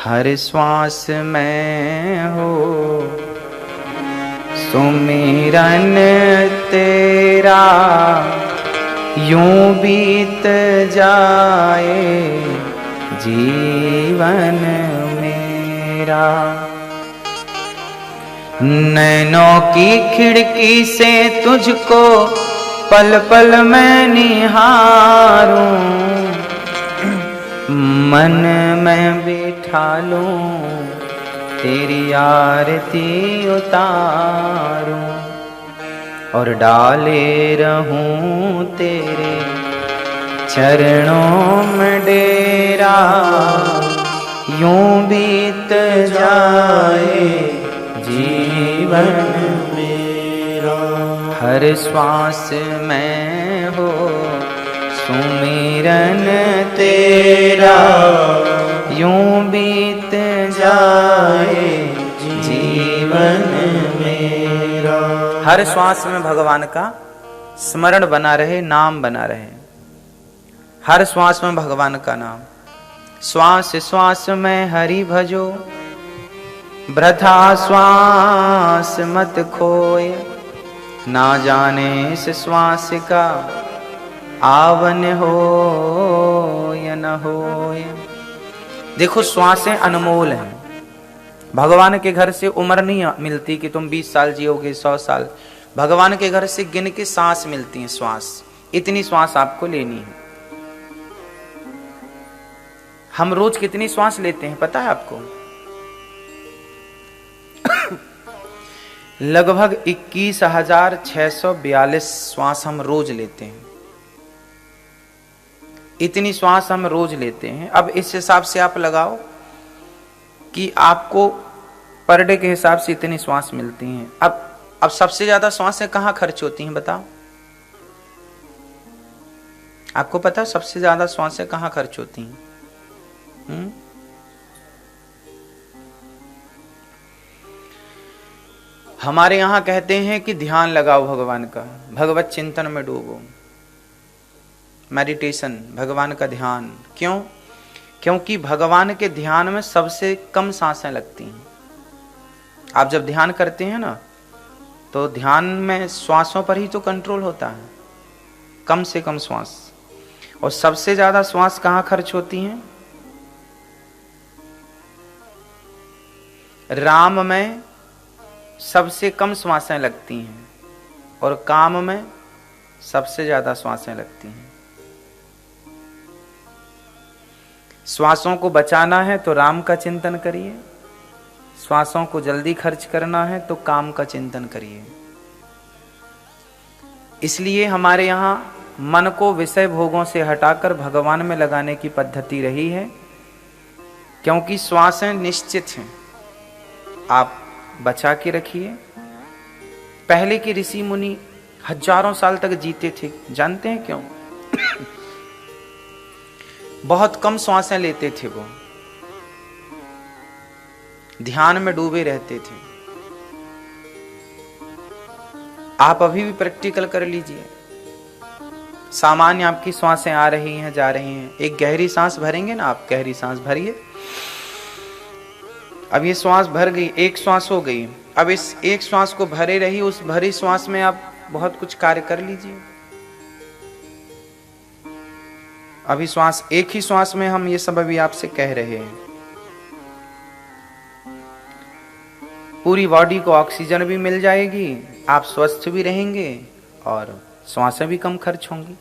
हर श्वास में हो सुमिरन तेरा, यूं बीत जाए जीवन मेरा। नैनों की खिड़की से तुझको पल पल मैं निहारूं, मन में बिठा लूं तेरी आरती उतारूं, और डाले रहूं तेरे चरणों में डेरा, यूं बीत जाए जीवन मेरा। हर श्वास में हो सुमिरन तेरा, यूं बीत जाए जीवन मेरा। हर श्वास में भगवान का स्मरण बना रहे, नाम बना रहे। हर श्वास में भगवान का नाम। श्वास श्वास में हरि भजो, वृथा श्वास मत खोए, ना जाने इस श्वास का आवन हो या न हो। देखो श्वासें अनमोल हैं। भगवान के घर से उम्र नहीं मिलती कि तुम 20 साल जियोगे, 100 साल। भगवान के घर से गिन के सांस मिलती है, श्वास। इतनी श्वास आपको लेनी है। हम रोज कितनी श्वास लेते हैं पता है आपको? लगभग 21,642 श्वास हम रोज लेते हैं। इतनी श्वास हम रोज लेते हैं। अब इस हिसाब से आप लगाओ कि आपको पर डे के हिसाब से इतनी श्वास मिलती हैं। अब सबसे ज्यादा श्वासें कहां खर्च होती हैं बताओ? आपको पता सबसे ज्यादा श्वासें कहां खर्च होती हैं? हमारे यहां कहते हैं कि ध्यान लगाओ भगवान का, भगवत चिंतन में डूबो, मेडिटेशन, भगवान का ध्यान। क्यों? क्योंकि भगवान के ध्यान में सबसे कम सांसें लगती हैं। आप जब ध्यान करते हैं ना, तो ध्यान में श्वासों पर ही तो कंट्रोल होता है, कम से कम श्वास। और सबसे ज्यादा श्वास कहां खर्च होती हैं? राम में सबसे कम श्वासें लगती हैं और काम में सबसे ज्यादा श्वासें लगती हैं। श्वासों को बचाना है तो राम का चिंतन करिए, श्वासों को जल्दी खर्च करना है तो काम का चिंतन करिए। इसलिए हमारे यहां मन को विषय भोगों से हटाकर भगवान में लगाने की पद्धति रही है, क्योंकि श्वासें निश्चित हैं। आप बचा के रखिए। पहले के ऋषि मुनि हजारों साल तक जीते थे, जानते हैं क्यों? बहुत कम श्वासें लेते थे वो, ध्यान में डूबे रहते थे। आप अभी भी प्रैक्टिकल कर लीजिए। सामान्य आपकी श्वासें आ रही हैं, जा रही हैं। एक गहरी सांस भरेंगे ना आप, गहरी सांस भरिए। अब ये श्वास भर गई, एक श्वास हो गई। अब इस एक श्वास को भरे रही, उस भरी श्वास में आप बहुत कुछ कार्य कर लीजिए। अभी श्वास, एक ही श्वास में हम ये सब अभी आपसे कह रहे हैं। पूरी बॉडी को ऑक्सीजन भी मिल जाएगी, आप स्वस्थ भी रहेंगे और श्वासें भी कम खर्च होंगी।